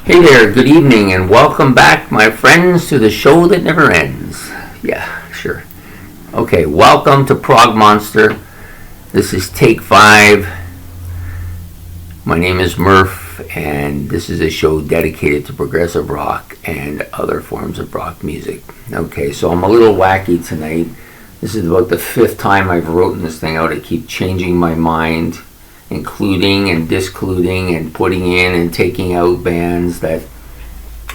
Hey there, good evening, and welcome back, my friends, to the show that never ends. Yeah, sure. Okay, welcome to Prog Monster. This is take 5. My name is Murph, and this is a show dedicated to progressive rock and other forms of rock music. Okay, so I'm a little wacky tonight. This is about the 5th time I've written this thing out. I keep changing my mind, including and discluding and putting in and taking out bands that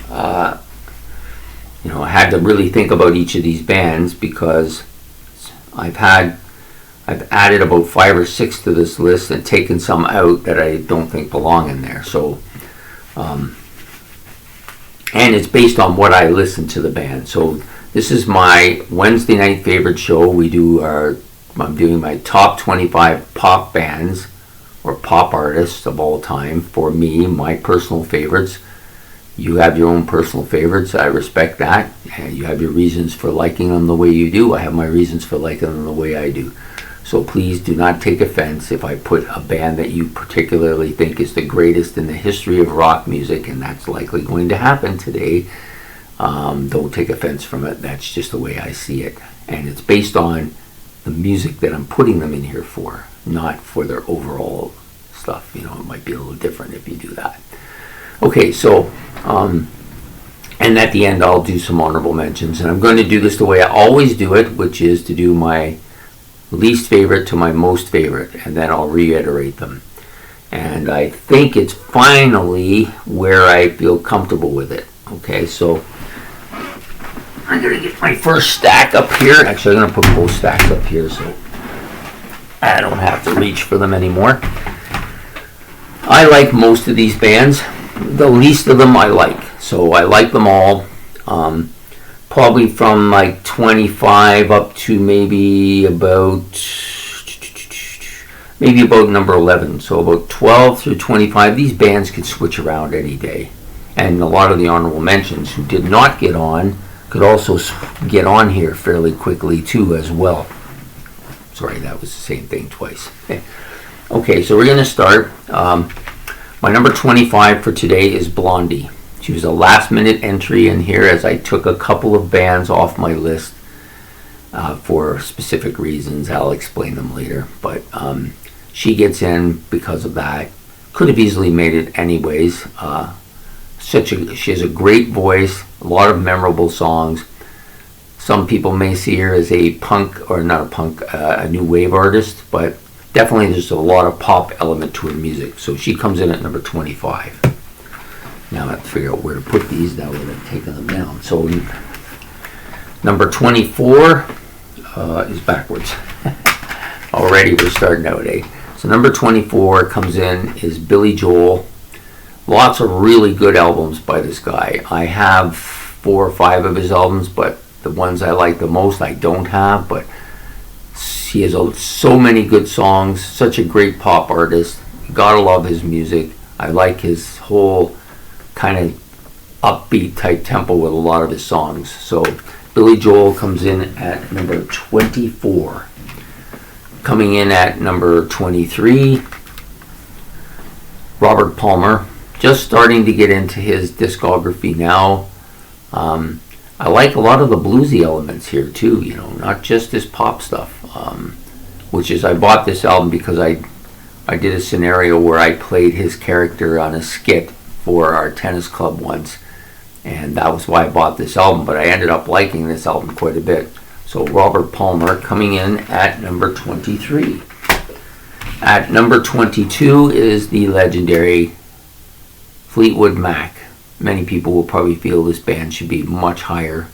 I had to really think about each of these bands, because I've added about 5 or 6 to this list and taken some out that I don't think belong in there. So and it's based on what I listen to the band. So this is my Wednesday night favorite show. I'm doing my top 25 pop bands or pop artists of all time. For me, my personal favorites. You have your own personal favorites. I respect that. And you have your reasons for liking them the way you do. I have my reasons for liking them the way I do. So please do not take offense if I put a band that you particularly think is the greatest in the history of rock music, and that's likely going to happen today. Don't take offense from it. That's just the way I see it. And it's based on the music that I'm putting them in here for, not for their overall stuff. It might be a little different if you do that. Okay, so, and at the end I'll do some honorable mentions. And I'm going to do this the way I always do it, which is to do my least favorite to my most favorite, and then I'll reiterate them. And I think it's finally where I feel comfortable with it. Okay, so I'm going to get my first stack up here. Actually, I'm going to put both stacks up here so I don't have to reach for them anymore. I like most of these bands. The least of them I like. So I like them all. Probably from like 25 up to maybe about number 11. So about 12 through 25. These bands could switch around any day. And a lot of the honorable mentions who did not get on could also get on here fairly quickly too as well. Sorry, that was the same thing twice. Okay, so we're going to start. My number 25 for today is Blondie. She was a last minute entry in here as I took a couple of bands off my list for specific reasons. I'll explain them later. But she gets in because of that. Could have easily made it anyways. She has a great voice, a lot of memorable songs. Some people may see her as a punk, or not a punk, a new wave artist, but definitely there's a lot of pop element to her music. So she comes in at number 25. Now I have to figure out where to put these now that I've taken them down. So number 24 is backwards. Already we're starting out, eh? So number 24 comes in is Billy Joel. Lots of really good albums by this guy. I have 4 or 5 of his albums, but the ones I like the most I don't have. But he has so many good songs, such a great pop artist. You gotta love his music. I like his whole kind of upbeat type tempo with a lot of his songs. So Billy Joel comes in at number 24. Coming in at number 23, Robert Palmer. Just starting to get into his discography now. I like a lot of the bluesy elements here too, not just his pop stuff. Which is, I bought this album because I did a scenario where I played his character on a skit for our tennis club once, and that was why I bought this album. But I ended up liking this album quite a bit. So Robert Palmer coming in at number 23. At number 22 is the legendary Fleetwood Mac. Many people will probably feel this band should be much higher.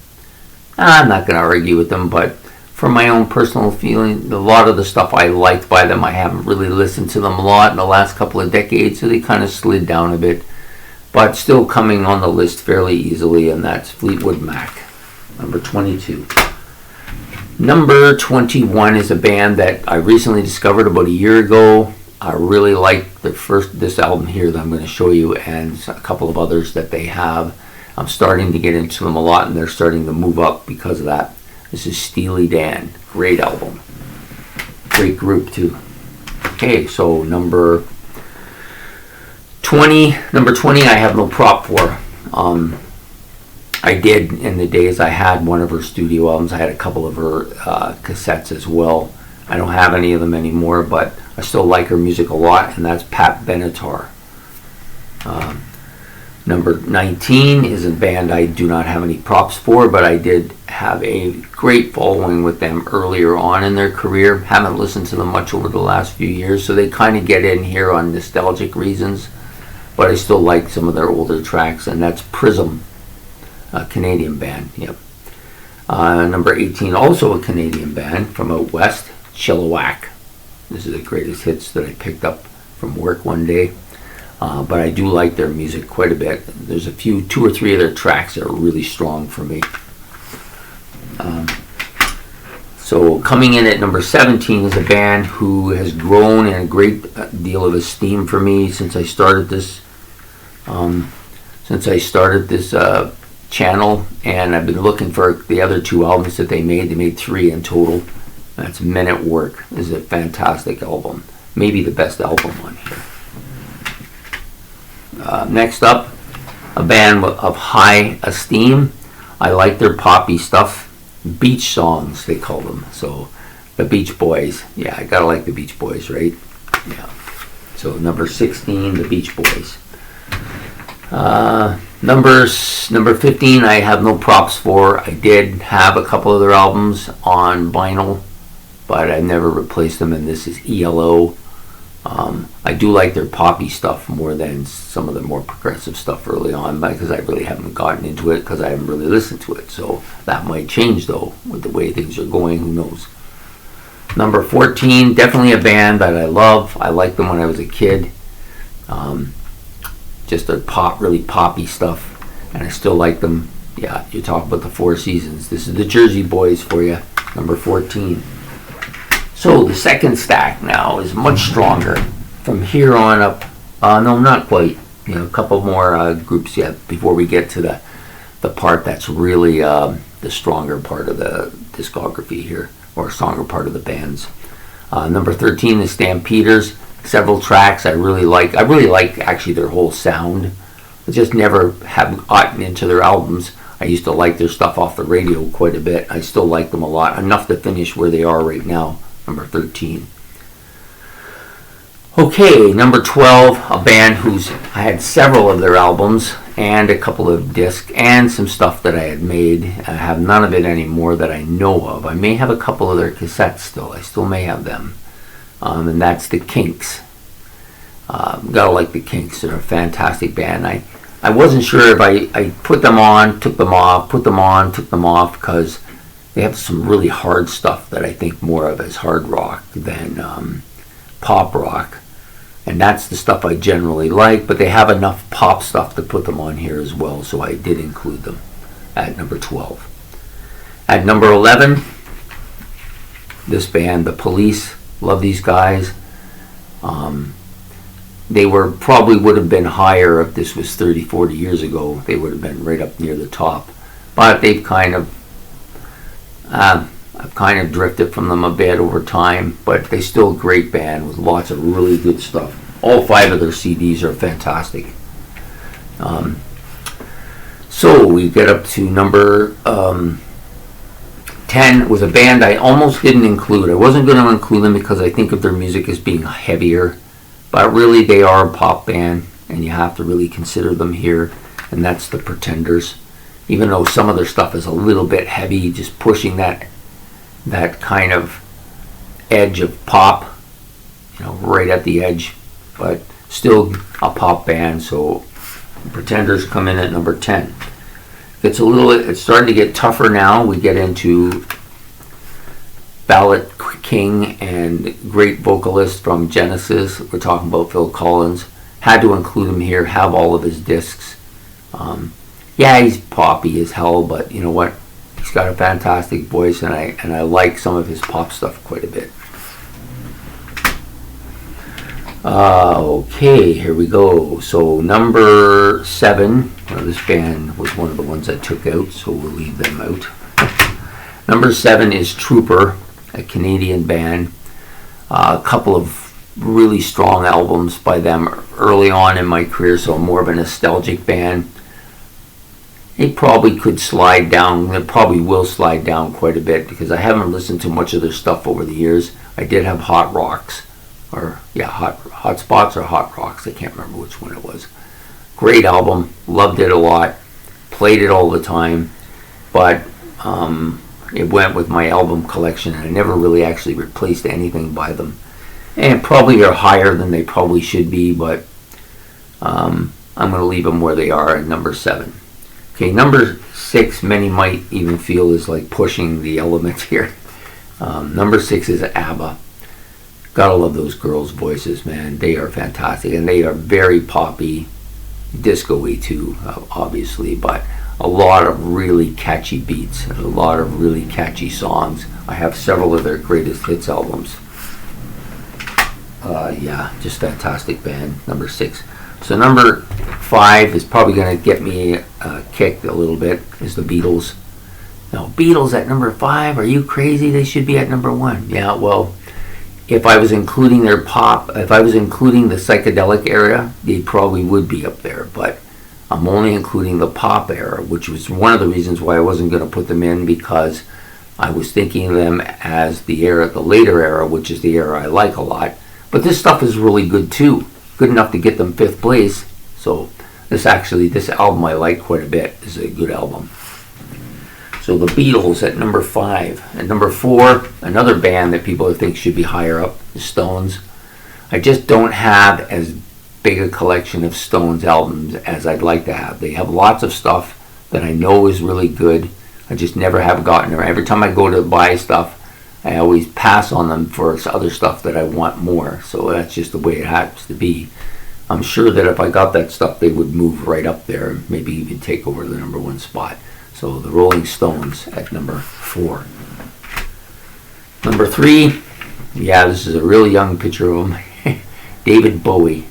I'm not going to argue with them, but from my own personal feeling, a lot of the stuff I liked by them, I haven't really listened to them a lot in the last couple of decades, so they kind of slid down a bit. But still coming on the list fairly easily, and that's Fleetwood Mac, number 22. Number 21 is a band that I recently discovered about a year ago. I really like this album here that I'm going to show you, and a couple of others that they have. I'm starting to get into them a lot, and they're starting to move up because of that. This is Steely Dan. Great album. Great group too. Okay, so number Number 20, I have no prop for. I did in the days I had one of her studio albums. I had a couple of her cassettes as well. I don't have any of them anymore, but I still like her music a lot, and that's Pat Benatar. Number 19 is a band I do not have any props for, but I did have a great following with them earlier on in their career. Haven't listened to them much over the last few years, so they kind of get in here on nostalgic reasons, but I still like some of their older tracks, and that's Prism, a Canadian band. Yep. Number 18, also a Canadian band from out west, Chilliwack. This is the greatest hits that I picked up from work one day. But I do like their music quite a bit. There's two or three of their tracks that are really strong for me. So coming in at number 17 is a band who has grown in a great deal of esteem for me since I started this. Channel, and I've been looking for the other two albums that they made. They made 3 in total. That's Men at Work. This is a fantastic album. Maybe the best album on here. Next up, a band of high esteem. I like their poppy stuff. Beach songs, they call them. So, the Beach Boys. Yeah, I gotta like the Beach Boys, right? Yeah. So, number 16, the Beach Boys. Number 15, I have no props for. I did have a couple of their albums on vinyl, but I never replaced them, and this is ELO. I do like their poppy stuff more than some of the more progressive stuff early on, because I really haven't gotten into it because I haven't really listened to it. So that might change, though, with the way things are going. Who knows? Number 14, definitely a band that I love. I liked them when I was a kid. Just their really poppy stuff, and I still like them. Yeah, you talk about the Four Seasons. This is the Jersey Boys for you, number 14. So the second stack now is much stronger. From here on up, no, not quite. A couple more groups yet before we get to the part that's really the stronger part of the discography here, or stronger part of the bands. Number 13 is Stampeders. Several tracks I really like. I really like actually their whole sound. I just never have gotten into their albums. I used to like their stuff off the radio quite a bit. I still like them a lot, enough to finish where they are right now. Number 13. Okay, number 12, a band I had several of their albums and a couple of discs and some stuff that I had made. I have none of it anymore that I know of. I may have a couple of their cassettes still. I still may have them. And that's the Kinks. Gotta like the Kinks. They're a fantastic band. I wasn't sure if I put them on, took them off, put them on, took them off, because they have some really hard stuff that I think more of as hard rock than pop rock. And that's the stuff I generally like, but they have enough pop stuff to put them on here as well, so I did include them at number 12. At number 11, this band, The Police. Love these guys. They probably would have been higher if this was 30, 40 years ago. They would have been right up near the top. But they've I've kind of drifted from them a bit over time, but they're still a great band with lots of really good stuff. All 5 of their CDs are fantastic. So we get up to number 10 was a band I almost didn't include. I wasn't going to include them because I think of their music as being heavier, but really they are a pop band, and you have to really consider them here, and that's the Pretenders. Even though some of their stuff is a little bit heavy, just pushing that kind of edge of pop, right at the edge, but still a pop band. So Pretenders come in at number 10. It's starting to get tougher now. We get into ballad king and great vocalist from Genesis. We're talking about Phil Collins. Had to include him here, have all of his discs. Yeah, he's poppy as hell, but you know what? He's got a fantastic voice, and I like some of his pop stuff quite a bit. Okay, here we go. So number 7, this band was one of the ones I took out, so we'll leave them out. Number 7 is Trooper, a Canadian band. A couple of really strong albums by them early on in my career, so more of a nostalgic band. It probably could slide down, it probably will slide down quite a bit because I haven't listened to much of their stuff over the years. I did have Hot Rocks, Hot Spots or Hot Rocks, I can't remember which one it was. Great album, loved it a lot, played it all the time, but it went with my album collection and I never really actually replaced anything by them. And probably are higher than they probably should be, but I'm going to leave them where they are at number 7. Okay, number 6, many might even feel is like pushing the elements here. Number 6 is ABBA. Gotta love those girls' voices, man. They are fantastic, and they are very poppy, disco-y too, obviously, but a lot of really catchy beats, a lot of really catchy songs. I have several of their greatest hits albums. Just fantastic band, number 6. So number 5 is probably going to get me kicked a little bit, is the Beatles. Now, Beatles at number 5, are you crazy? They should be at number 1. Yeah, well, if I was including their pop, if I was including the psychedelic era, they probably would be up there, but I'm only including the pop era, which was one of the reasons why I wasn't going to put them in, because I was thinking of them as the later era, which is the era I like a lot. But this stuff is really good too. Good enough to get them 5th place. So this album I like quite a bit. This is a good album. So the Beatles at number 5. At number 4, another band that people think should be higher up, the Stones. I just don't have as big a collection of Stones albums as I'd like to have. They have lots of stuff that I know is really good. I just never have gotten there. Every time I go to buy stuff, I always pass on them for other stuff that I want more. So that's just the way it happens to be. I'm sure that if I got that stuff, they would move right up there and maybe even take over the number 1 spot. So the Rolling Stones at number 4. Number 3, this is a really young picture of him. David Bowie.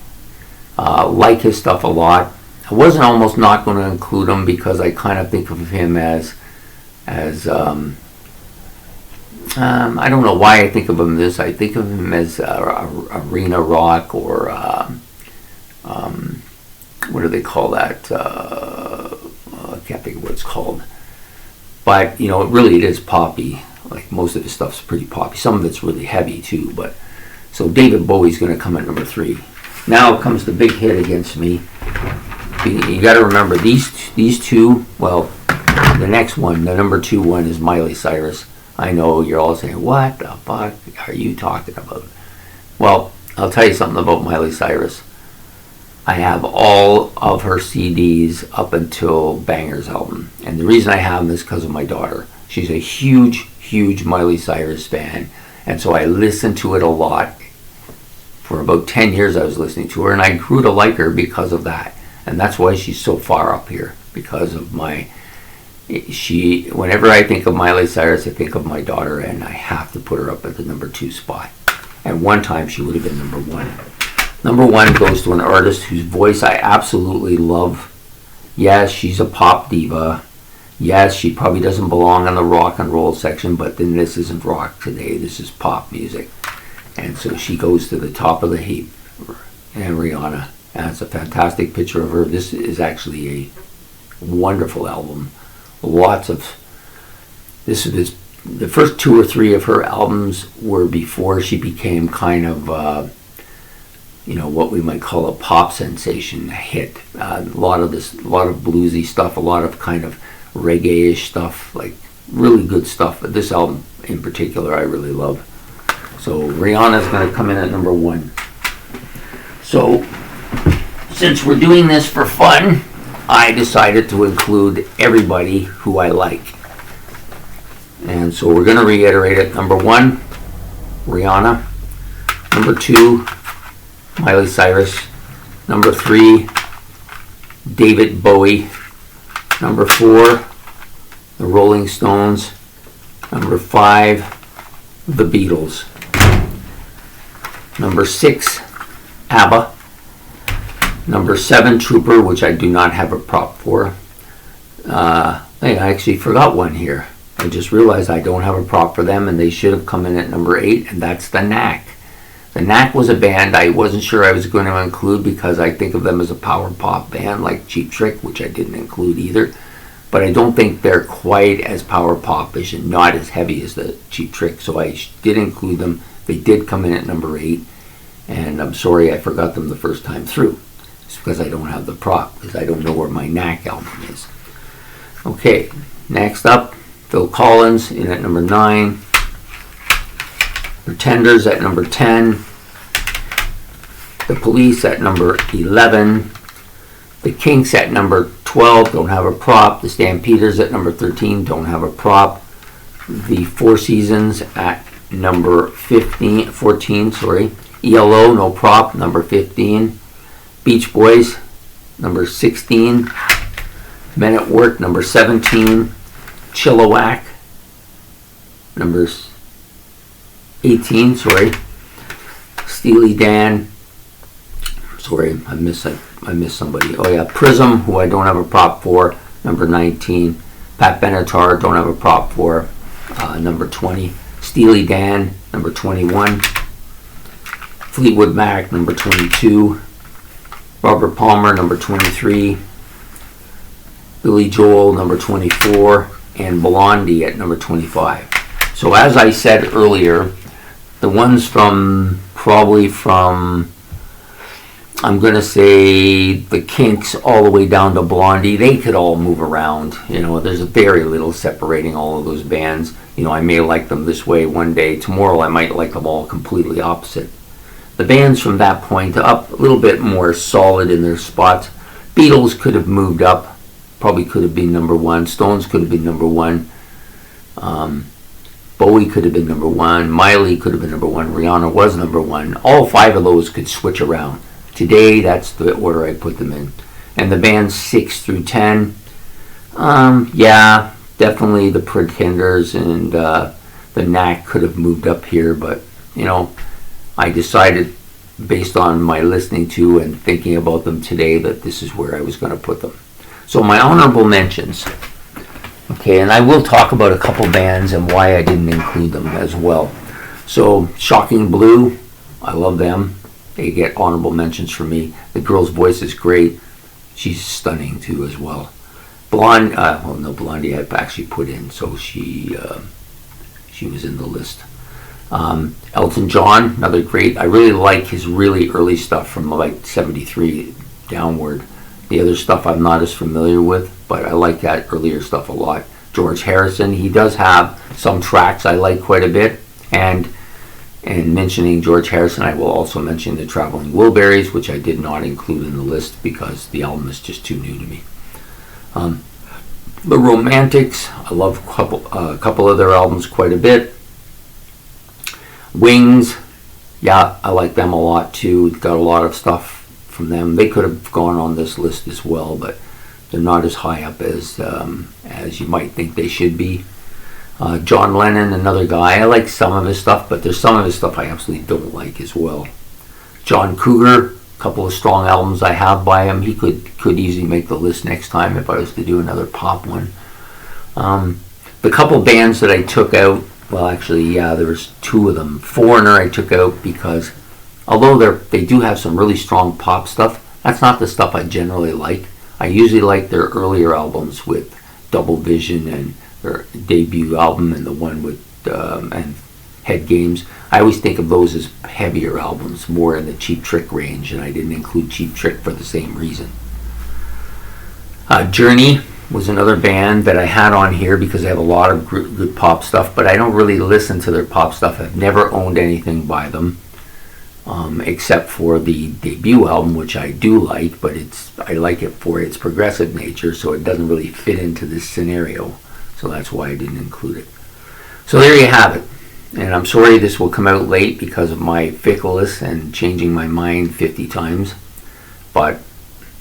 Like his stuff a lot. I wasn't almost not going to include him because I kind of think of him as I don't know why I think of him this. I think of him as arena rock or what do they call that? I can't think of what it's called. But it is poppy. Like most of his stuff's pretty poppy. Some of it's really heavy too. But so David Bowie's going to come at number 3. Now comes the big hit against me. You got to remember these two. Well, the next one, the number 2 one, is Miley Cyrus. I know you're all saying, what the fuck are you talking about? Well, I'll tell you something about Miley Cyrus. I have all of her CDs up until Banger's album. And the reason I have them is because of my daughter. She's a huge, huge Miley Cyrus fan. And so I listened to it a lot. For about 10 years I was listening to her, and I grew to like her because of that. And that's why she's so far up here, because of whenever I think of Miley Cyrus, I think of my daughter, and I have to put her up at the number 2 spot. At one time, she would have been number 1. Number 1 goes to an artist whose voice I absolutely love. Yes, she's a pop diva. Yes, she probably doesn't belong in the rock and roll section, but then this isn't rock today. This is pop music. And so she goes to the top of the heap. And Rihanna. And it's a fantastic picture of her. This is actually a wonderful album. The first 2 or 3 of her albums were before she became kind of what we might call a pop sensation, a hit. A lot of bluesy stuff, a lot of kind of reggae-ish stuff, like really good stuff. But this album in particular I really love. So Rihanna's going to come in at number 1. So since we're doing this for fun, I decided to include everybody who I like. And so we're going to reiterate it. Number 1, Rihanna. Number 2, Miley Cyrus. Number 3, David Bowie. Number 4, the Rolling Stones. Number 5, the Beatles. Number 6, ABBA. Number 7, Trooper, which I do not have a prop for. I actually forgot one here. I just realized I don't have a prop for them, and they should have come in at number 8, and that's the Knack. The Knack was a band I wasn't sure I was going to include because I think of them as a power pop band like Cheap Trick, which I didn't include either. But I don't think they're quite as power pop-ish and not as heavy as the Cheap Trick, so I did include them. They did come in at number 8, and I'm sorry I forgot them the first time through. It's because I don't have the prop, because I don't know where my Knack album is. Okay, next up, Phil Collins in at number 9. Pretenders at number 10. The Police at number 11. The Kinks at number 12, don't have a prop. The Stampeders at number 13, don't have a prop. The Four Seasons at number 14, ELO, no prop, number 15. Beach Boys, number 16. Men at Work, number 17. Chilliwack, number 18, Steely Dan, I missed somebody. Oh yeah, Prism, who I don't have a prop for, number 19. Pat Benatar, don't have a prop for, number 20. Steely Dan, number 21. Fleetwood Mac, number 22. Robert Palmer, number 23. Billy Joel, number 24. And Blondie at number 25. So as I said earlier, the ones probably from I'm going to say the Kinks all the way down to Blondie, they could all move around. There's very little separating all of those bands. I may like them this way one day. Tomorrow I might like them all completely opposite. The bands from that point up, a little bit more solid in their spots. Beatles could have moved up. Probably could have been number 1. Stones could have been number 1. Bowie could have been number 1. Miley could have been number 1. Rihanna was number 1. All 5 of those could switch around. Today, that's the order I put them in. And the bands 6 through 10, yeah, definitely the Pretenders and the Knack could have moved up here, but, I decided based on my listening to and thinking about them today that this is where I was going to put them. So my honorable mentions. Okay, and I will talk about a couple bands and why I didn't include them as well. So, Shocking Blue, I love them. They get honorable mentions from me. The girl's voice is great. She's stunning too as well. Blondie I actually put in, so she was in the list. Elton John, another great. I really like his really early stuff from like 73 downward. The other stuff I'm not as familiar with, but I like that earlier stuff a lot. George Harrison, he does have some tracks I like quite a bit. And mentioning George Harrison, I will also mention the Traveling Wilburys, which I did not include in the list because the album is just too new to me. The Romantics, I love a couple of their albums quite a bit. Wings, yeah, I like them a lot too. Got a lot of stuff from them. They could have gone on this list as well, but they're not as high up as you might think they should be. John Lennon, another guy. I like some of his stuff, but there's some of his stuff I absolutely don't like as well. John Cougar, a couple of strong albums I have by him. He could easily make the list next time if I was to do another pop one. The couple bands that I took out, well actually, yeah, there was 2 of them. Foreigner I took out because although they do have some really strong pop stuff, that's not the stuff I generally like. I usually like their earlier albums with Double Vision and their debut album and the one with and Head Games. I always think of those as heavier albums, more in the Cheap Trick range, and I didn't include Cheap Trick for the same reason. Journey was another band that I had on here because they have a lot of good pop stuff, but I don't really listen to their pop stuff. I've never owned anything by them. Except for the debut album, which I do like, but I like it for its progressive nature, so it doesn't really fit into this scenario. So that's why I didn't include it. So there you have it. And I'm sorry this will come out late because of my fickleness and changing my mind 50 times. But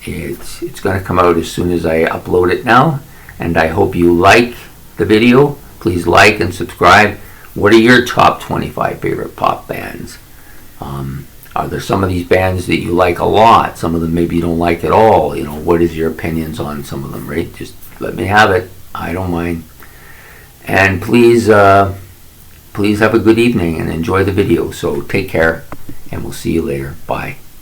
it's going to come out as soon as I upload it now. And I hope you like the video. Please like and subscribe. What are your top 25 favorite pop bands? Are there some of these bands that you like a lot? Some of them maybe you don't like at all. What is your opinions on some of them, right? Just let me have it. I don't mind. And please have a good evening and enjoy the video. So take care and we'll see you later. Bye.